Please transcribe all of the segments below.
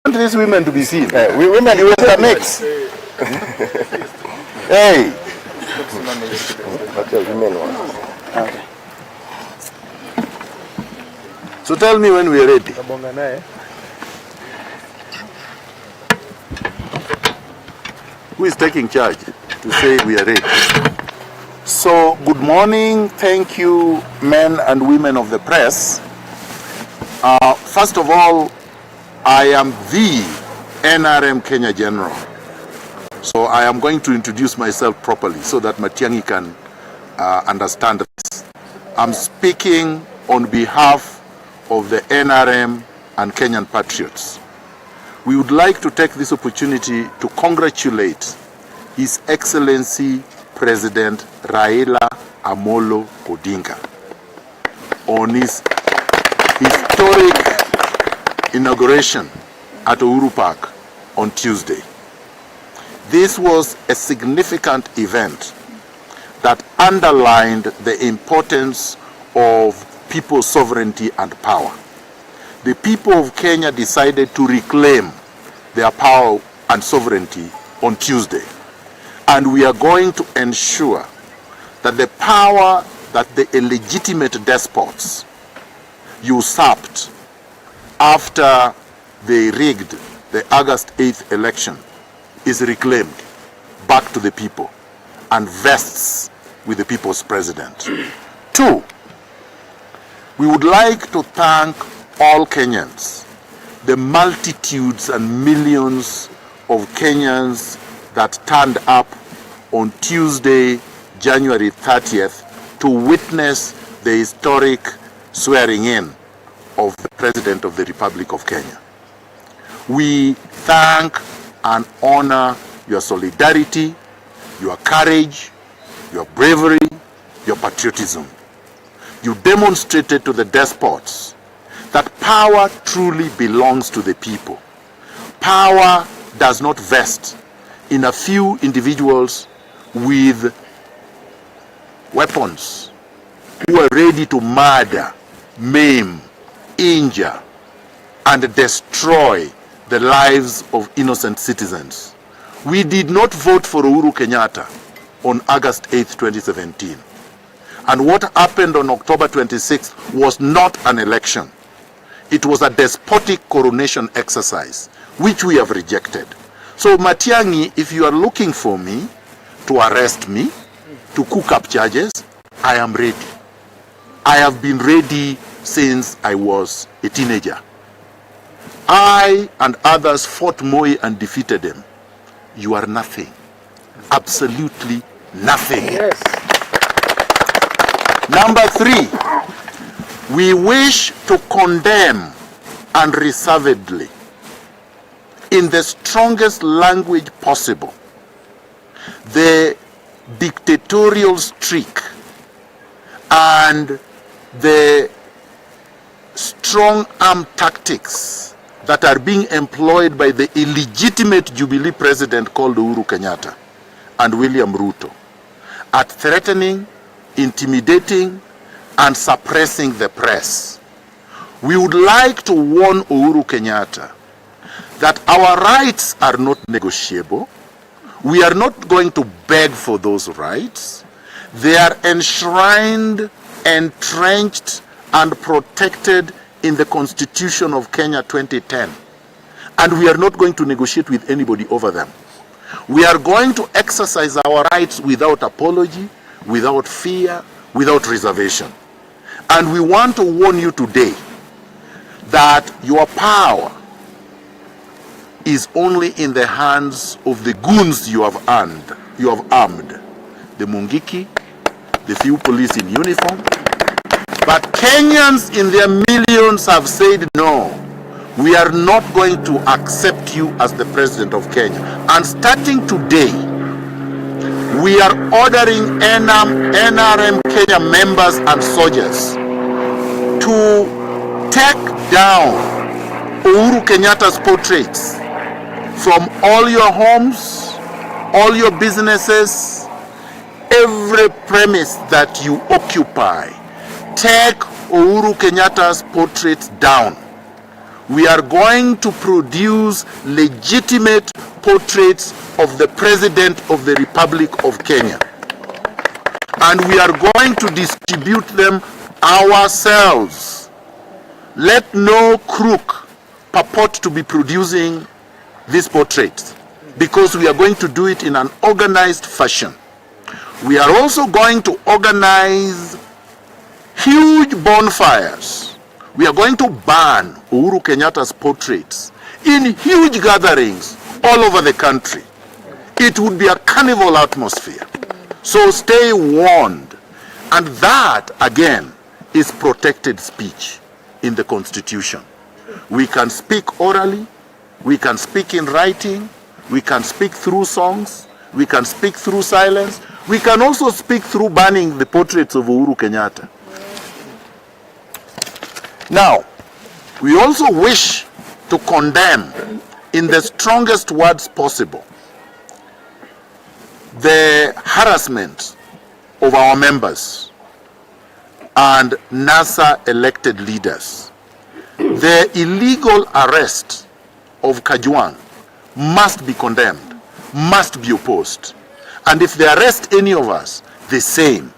want these women to be seen. We women, you will mix. Hey. What the women want. Okay. So tell me when we are ready. Who is taking charge to say we are ready? So, good morning. Thank you, men and women of the press. First of all, I am the NRM Kenya General. So I am going to introduce myself properly so that Matiangi can understand this. I'm speaking on behalf of the NRM and Kenyan Patriots. We would like to take this opportunity to congratulate His Excellency President Raila Amolo Odinga on his historic inauguration at Uhuru Park on Tuesday. This was a significant event that underlined the importance of people's sovereignty and power. The people of Kenya decided to reclaim their power and sovereignty on Tuesday. And we are going to ensure that the power that the illegitimate despots usurped after they rigged the August 8th election is reclaimed back to the people and vests with the people's president. 2, we would like to thank all Kenyans, the multitudes and millions of Kenyans that turned up on Tuesday, January 30th to witness the historic swearing in of the President of the Republic of Kenya. We thank and honor your solidarity, your courage, your bravery, your patriotism. You demonstrated to the despots that power truly belongs to the people. Power does not vest in a few individuals with weapons who are ready to murder, maim, injure, and destroy the lives of innocent citizens. We did not vote for Uhuru Kenyatta on August 8, 2017. And what happened on October 26th was not an election. It was a despotic coronation exercise, which we have rejected. So Matiangi, if you are looking for me to arrest me, to cook up charges, I am ready. I have been ready since I was a teenager. I and others fought Moi and defeated him. You are nothing. Absolutely nothing. Yes. Number 3, we wish to condemn unreservedly, in the strongest language possible, the dictatorial streak and the strong arm tactics that are being employed by the illegitimate Jubilee president called Uhuru Kenyatta and William Ruto at threatening, intimidating, and suppressing the press. We would like to warn Uhuru Kenyatta that our rights are not negotiable. We are not going to beg for those rights. They are enshrined, entrenched, and protected in the Constitution of Kenya 2010. And we are not going to negotiate with anybody over them. We are going to exercise our rights without apology, without fear, without reservation. And we want to warn you today that your power is only in the hands of the goons you have armed. The Mungiki, the few police in uniform. But Kenyans in their millions have said no. We are not going to accept you as the president of Kenya. And starting today, we are ordering NRM Kenya members and soldiers to take down Uhuru Kenyatta's portraits from all your homes, all your businesses, every premise that you occupy. Take Uhuru Kenyatta's portraits down. we are going to produce legitimate portraits of the President of the Republic of Kenya. And we are going to distribute them ourselves. Let no crook purport to be producing these portraits, because we are going to do it in an organized fashion. We are also going to organize huge bonfires. We are going to burn Uhuru Kenyatta's portraits in huge gatherings all over the country. It would be a carnival atmosphere. So stay warned. And that, again, is protected speech in the Constitution. We can speak orally, we can speak in writing, we can speak through songs, we can speak through silence, we can also speak through burning the portraits of Uhuru Kenyatta. Now, we also wish to condemn in the strongest words possible the harassment of our members and NASA elected leaders. The illegal arrest of Kajwang must be condemned, must be opposed. And if they arrest any of us, the same.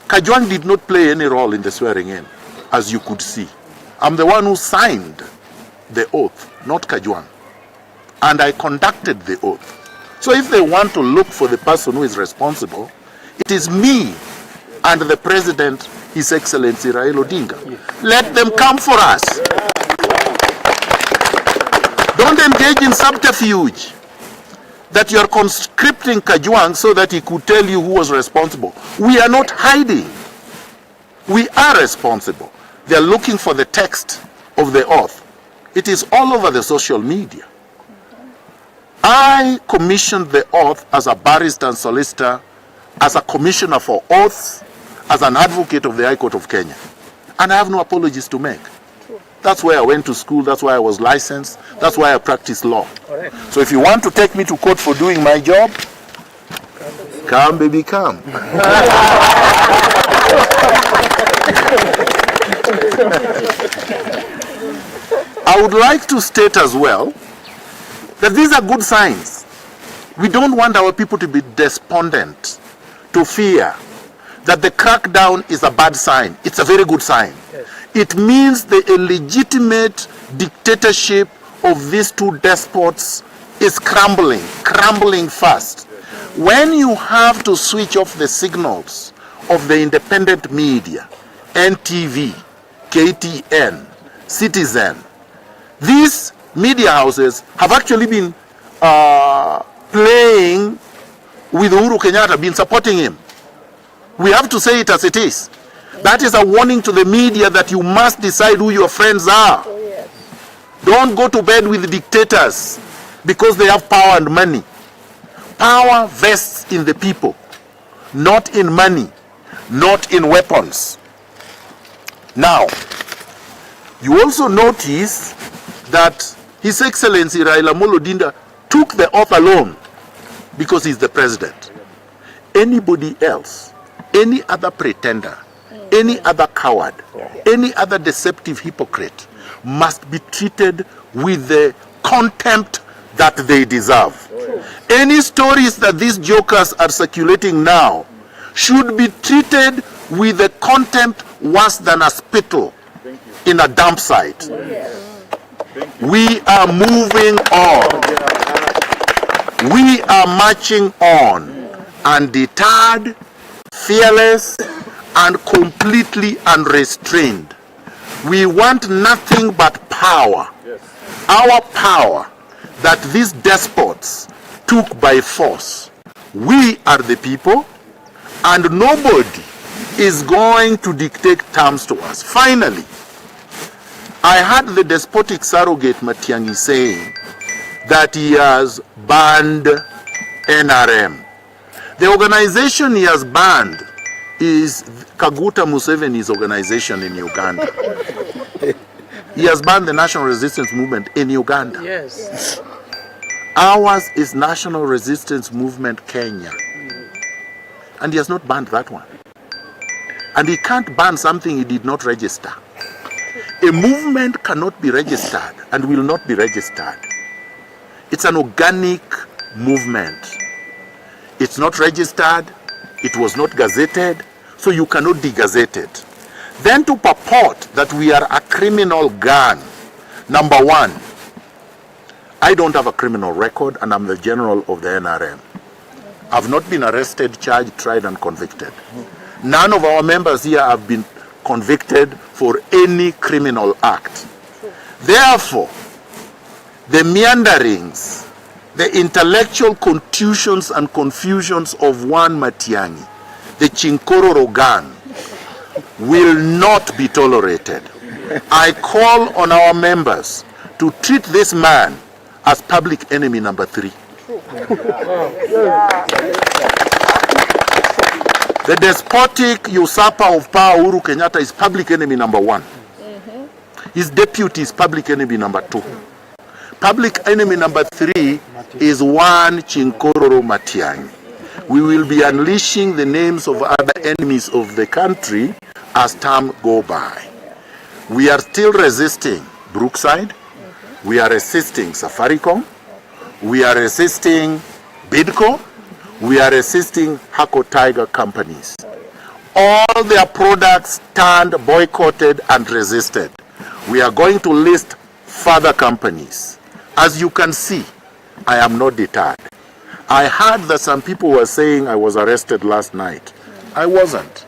Kajwang did not play any role in the swearing in, as you could see. I'm the one who signed the oath, not Kajwang. And I conducted the oath. So if they want to look for the person who is responsible, it is me and the President, His Excellency Raila Odinga. Let them come for us. Don't engage in subterfuge that you are conscripting Kajwang so that he could tell you who was responsible. We are not hiding. We are responsible. They are looking for the text of the oath. It is all over the social media. I commissioned the oath as a barrister and solicitor, as a commissioner for oaths, as an advocate of the High Court of Kenya. And I have no apologies to make. That's why I went to school, that's why I was licensed, that's why I practice law. So if you want to take me to court for doing my job, come baby, come. I would like to state as well that these are good signs. We don't want our people to be despondent, to fear that the crackdown is a bad sign. It's a very good sign. Yes. It means the illegitimate dictatorship of these two despots is crumbling fast. Yes. When you have to switch off the signals of the independent media, NTV, KTN, Citizen, these media houses have actually been playing with Uhuru Kenyatta, been supporting him. We have to say it as it is. That is a warning to the media that you must decide who your friends are. Oh, yes. Don't go to bed with dictators because they have power and money. Power vests in the people, not in money, not in weapons. Now, you also notice that His Excellency Raila Odinga took the oath alone because he's the president. Anybody else, any other pretender, any other coward, any other deceptive hypocrite must be treated with the contempt that they deserve. Any stories that these jokers are circulating now should be treated with the contempt worse than a spittle in a dump site. We are moving on. We are marching on, undeterred, fearless, and completely unrestrained. We want nothing but power. Our power that these despots took by force. We are the people, and nobody is going to dictate terms to us. Finally, I heard the despotic surrogate Matiangi saying that he has banned NRM. The organization he has banned is Kaguta Museveni's organization in Uganda. He has banned the National Resistance Movement in Uganda. Yes. Ours is National Resistance Movement Kenya. And he has not banned that one. And he can't ban something he did not register. A movement cannot be registered and will not be registered. It's an organic movement. It's not registered, it was not gazetted, so you cannot degazette it. Then to purport that we are a criminal gang, number one, I don't have a criminal record and I'm the general of the NRM. I've not been arrested, charged, tried and convicted. None of our members here have been convicted for any criminal act. Therefore, the meanderings, the intellectual contusions and confusions of one Matiangi, the Chinkororo gang, will not be tolerated. I call on our members to treat this man as public enemy number 3. The despotic usurper of power, Uhuru Kenyatta, is public enemy number 1. His deputy is public enemy number 2. Public enemy number 3 is one Chinkororo Matiangi. We will be unleashing the names of other enemies of the country as time go by. We are still resisting Brookside. We are resisting Safaricom. We are resisting Bidco. We are resisting Hako Tiger companies. All their products stand boycotted and resisted. We are going to list further companies. As you can see, I am not deterred. I heard that some people were saying I was arrested last night. I wasn't.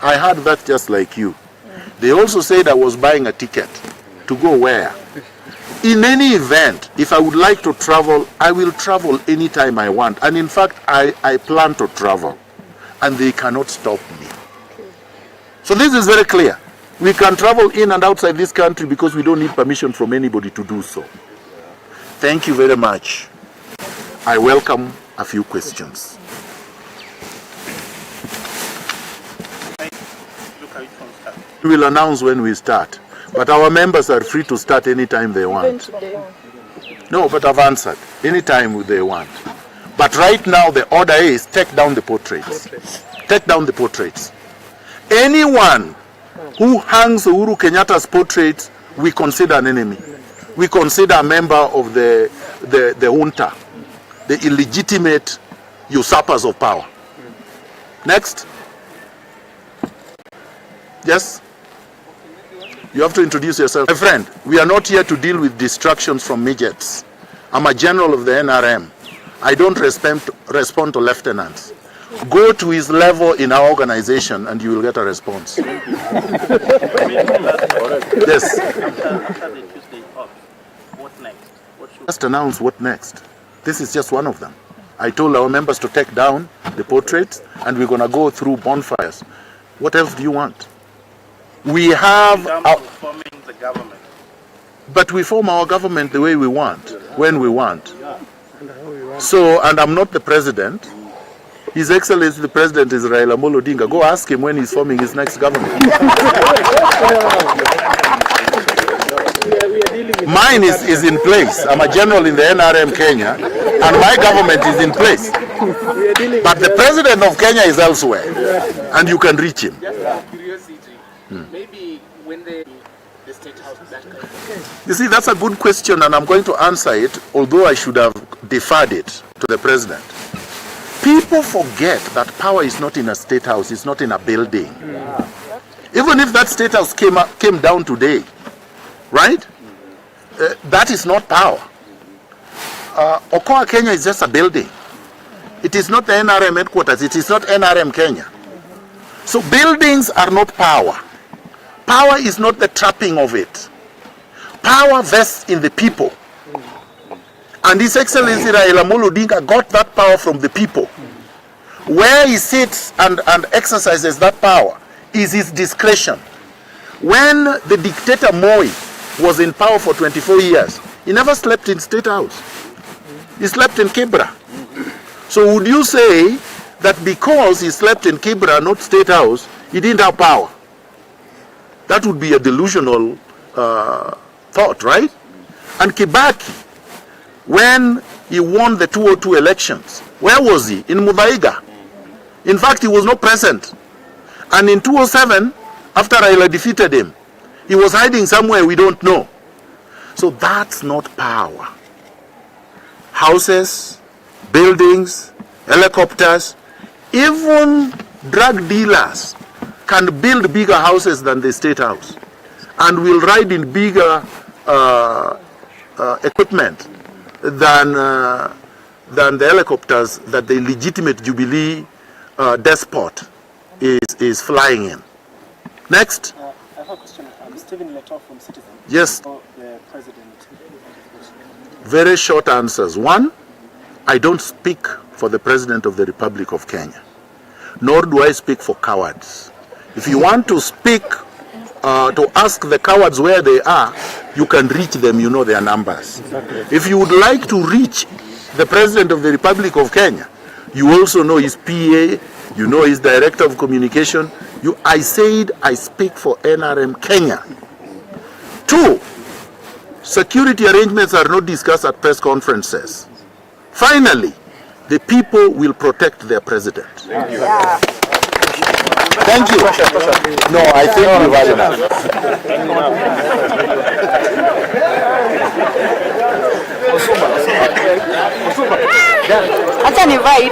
I heard that just like you. They also said I was buying a ticket to go where? In any event, if I would like to travel, I will travel anytime I want. And in fact, I plan to travel. And they cannot stop me. So this is very clear. We can travel in and outside this country because we don't need permission from anybody to do so. Thank you very much. I welcome a few questions. We will announce when we start. But our members are free to start anytime they want. No, but I've answered. Anytime they want. But right now the order is take down the portraits. Take down the portraits. Anyone who hangs Uhuru Kenyatta's portraits, we consider an enemy. We consider a member of the junta, the illegitimate usurpers of power. Next. Yes? You have to introduce yourself. My friend, we are not here to deal with distractions from midgets. I'm a general of the NRM. I don't respond to lieutenants. Go to his level in our organization and you will get a response. Yes. What next? Just announce what next. This is just one of them. I told our members to take down the portraits and we're going to go through bonfires. What else do you want? We have forming the government. But we form our government the way we want, when we want. So, and I'm not the president. His Excellency the President is Raila Amolo Odinga. Go ask him when he's forming his next government. Mine is in place. I'm a general in the NRM Kenya, and my government is in place. But the President of Kenya is elsewhere, and you can reach him. Maybe when the State House that kind of You see, that's a good question, and I'm going to answer it, although I should have deferred it to the President. People forget that power is not in a State House, it's not in a building. Even if that State House came down today, right? That is not power. Okoa Kenya is just a building. It is not the NRM headquarters, it is not NRM Kenya. So buildings are not power. Power is not the trapping of it. Power vests in the people. And His Excellency Raila Amolo Odinga got that power from the people. Where he sits and exercises that power is his discretion. When the dictator Moi was in power for 24 years, he never slept in State House. He slept in Kibra. So would you say that because he slept in Kibra, not State House, he didn't have power? That would be a delusional thought, right? And Kibaki, when he won the 2002 elections, where was he? In Muthaiga. In fact, he was not present. And in 2007, after Raila defeated him, He was hiding somewhere we don't know. So that's not power. Houses, buildings, helicopters, even drug dealers can build bigger houses than the State House and will ride in bigger equipment than the helicopters that the legitimate Jubilee despot is flying in. Next. I have a question. Stephen Leto from Citizen. Yes. The president. Very short answers. One, I don't speak for the President of the Republic of Kenya, nor do I speak for cowards. If you want to speak, to ask the cowards where they are, you can reach them, you know their numbers. If you would like to reach the President of the Republic of Kenya, you also know his PA, you know his Director of Communication. I said I speak for NRM Kenya. 2, security arrangements are not discussed at press conferences. Finally, the people will protect their president. Thank you. Thank you. No, I think we've had enough. Acha nivae